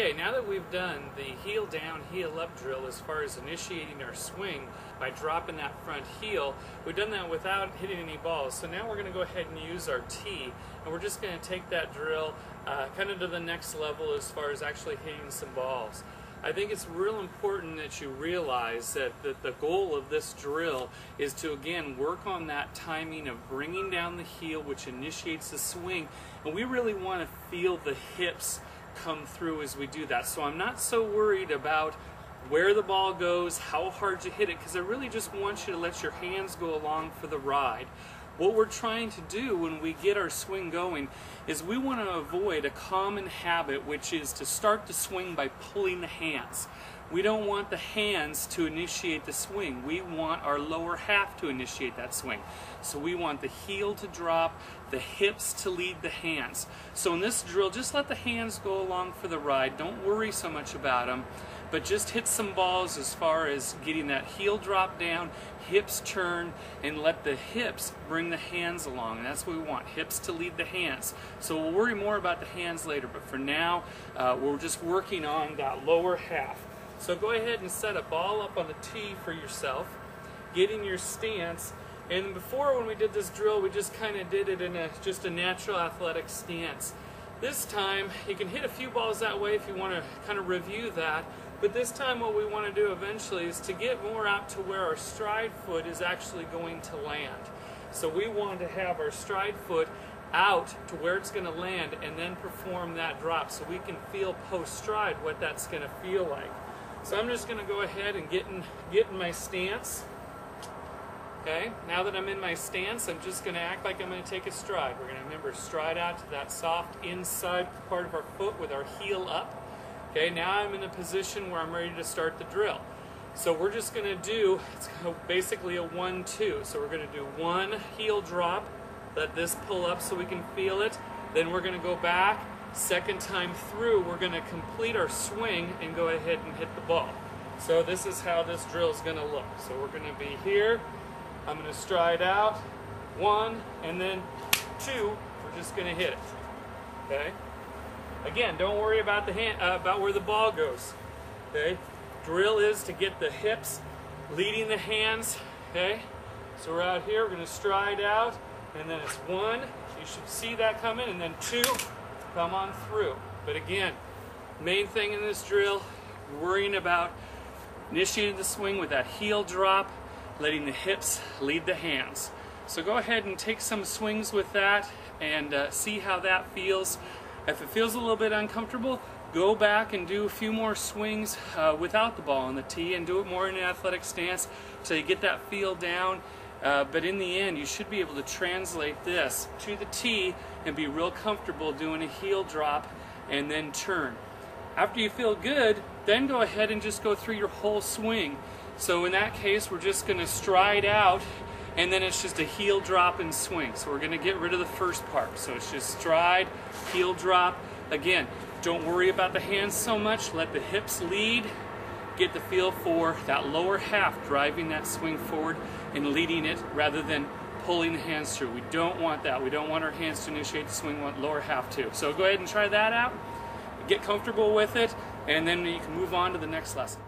Okay, now that we've done the heel down, heel up drill as far as initiating our swing by dropping that front heel, we've done that without hitting any balls. So now we're going to go ahead and use our tee, and we're just going to take that drill kind of to the next level as far as actually hitting some balls. I think it's real important that you realize that the goal of this drill is to, again, work on that timing of bringing down the heel, which initiates the swing, and we really want to feel the hips come through as we do that. So I'm not so worried about where the ball goes, how hard you hit it, because I really just want you to let your hands go along for the ride. What we're trying to do when we get our swing going is we want to avoid a common habit, which is to start the swing by pulling the hands. We don't want the hands to initiate the swing. We want our lower half to initiate that swing. So we want the heel to drop, the hips to lead the hands. So in this drill, just let the hands go along for the ride. Don't worry so much about them, but just hit some balls as far as getting that heel drop down, hips turn, and let the hips bring the hands along. And that's what we want, hips to lead the hands. So we'll worry more about the hands later, but for now, we're just working on that lower half. So go ahead and set a ball up on the tee for yourself, get in your stance, and before when we did this drill, we just kind of did it in just a natural athletic stance. This time, you can hit a few balls that way if you want to kind of review that, but this time what we want to do eventually is to get more out to where our stride foot is actually going to land. So we want to have our stride foot out to where it's going to land and then perform that drop so we can feel post-stride what that's going to feel like. So I'm just going to go ahead and get in my stance. Okay, now that I'm in my stance, I'm just going to act like I'm going to take a stride. We're going to remember stride out to that soft inside part of our foot with our heel up. Okay, now I'm in a position where I'm ready to start the drill. So we're just going to do, it's basically a 1-2. So we're going to do one heel drop, let this pull up so we can feel it. Then we're going to go back. Second time through, we're going to complete our swing and go ahead and hit the ball. So this is how this drill is going to look. So we're going to be here. I'm going to stride out, 1, and then 2. We're just going to hit it. Okay. Again, don't worry about about where the ball goes. Okay. Drill is to get the hips leading the hands. Okay. So we're out here. We're going to stride out, and then it's 1. You should see that coming, and then 2. Come on through. But again, main thing in this drill, worrying about initiating the swing with that heel drop, letting the hips lead the hands. So go ahead and take some swings with that and see how that feels. If it feels a little bit uncomfortable, go back and do a few more swings without the ball on the tee and do it more in an athletic stance so you get that feel down. But in the end, you should be able to translate this to the tee and be real comfortable doing a heel drop and then turn. After you feel good, then go ahead and just go through your whole swing. So in that case, we're just going to stride out, and then it's just a heel drop and swing. So we're going to get rid of the first part. So it's just stride, heel drop. Again, don't worry about the hands so much. Let the hips lead. Get the feel for that lower half driving that swing forward and leading it rather than pulling the hands through. We don't want that. We don't want our hands to initiate the swing. We want lower half too. So go ahead and try that out. Get comfortable with it, and then you can move on to the next lesson.